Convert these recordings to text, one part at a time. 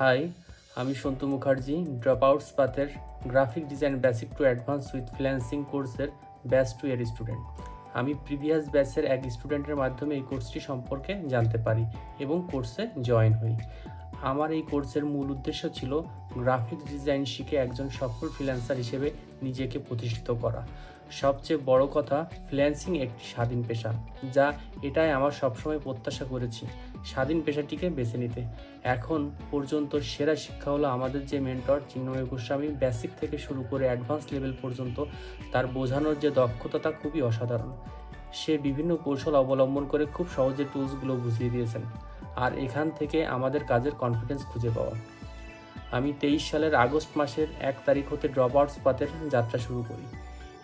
High, আমি Santu Mukherjee, drop outs পাথের graphic design basic to advance with freelancing কোর্সের batch 2 এর স্টুডেন্ট। আমি প্রিভিয়াস ব্যাচের এক স্টুডেন্টের মাধ্যমে এই কোর্সটি সম্পর্কে জানতে পারি এবং কোর্সে জয়েন হই। আমার এই কোর্সের মূল উদ্দেশ্য ছিল গ্রাফিক্স ডিজাইন শিখে একজন সফল ফ্রিল্যান্সার হিসেবে নিজেকে প্রতিষ্ঠিত করা। সবচেয়ে বড় কথা, ফ্রিল্যান্সিং একটি স্বাধীন পেশা, যা এটাই আমার সবসময় প্রত্যাশা করেছি, স্বাধীন পেশাটিকে বেছে নিতে। এখন পর্যন্ত সেরা শিক্ষা হলো আমাদের যে মেন্টর চিন্ময় গোস্বামী, বেসিক থেকে শুরু করে অ্যাডভান্স লেভেল পর্যন্ত তার বোঝানোর যে দক্ষতা তা খুবই অসাধারণ। সে বিভিন্ন কৌশল অবলম্বন করে খুব সহজে টুলসগুলো বুঝিয়ে দিয়েছেন, আর এখান থেকে আমাদের কাজের কনফিডেন্স খুঁজে পাওয়া। আমি 23 সালের আগস্ট মাসের 1 তারিখ হতে ড্রপ আউটস পাথের যাত্রা শুরু করি।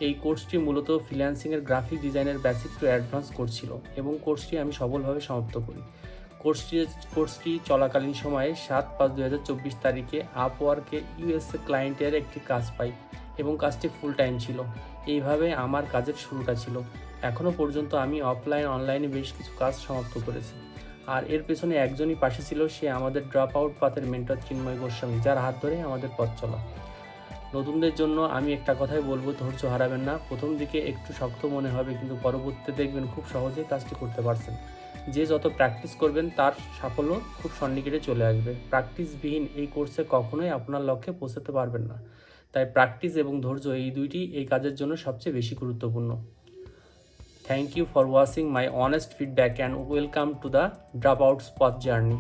এই কোর্সটি মূলত ফ্রিল্যান্সিংয়ের গ্রাফিক ডিজাইনের বেসিক টু অ্যাডভান্স কোর্স ছিল এবং কোর্সটি আমি সফলভাবে সমাপ্ত করি। কোর্সটি চলাকালীন সময়ে 7/5/2024 তারিখে আপওয়ার্কে ইউএসএ ক্লায়েন্টের একটি কাজ পাই এবং কাজটি ফুল টাইম ছিল। এইভাবে আমার কাজের শুরুটা ছিল। এখনও পর্যন্ত আমি অফলাইন অনলাইনে বেশ কিছু কাজ সমাপ্ত করেছি, আর এর পেছনে একজনই পাশে ছিল, সে আমাদের ড্রপ আউট পাথের মেন্টর চিন্ময় গোস্বামী, যার হাত ধরে আমাদের পথ চলা। নতুনদের জন্য আমি একটা কথাই বলবো, ধৈর্য হারাবেন না। প্রথম দিকে একটু শক্ত মনে হবে, কিন্তু পরবর্তীতে দেখবেন খুব সহজেই কাজটি করতে পারছেন। যে যত প্র্যাকটিস করবেন তার সাফল্য খুব সন্নিকটে চলে আসবে। প্র্যাকটিসবিহীন এই কোর্সে কখনোই আপনার লক্ষ্যে পৌঁছাতে পারবেন না। তাই প্র্যাকটিস এবং ধৈর্য এই দুইটি এই কাজের জন্য সবচেয়ে বেশি গুরুত্বপূর্ণ। Thank you for watching my honest feedback and welcome to the drop outs path journey.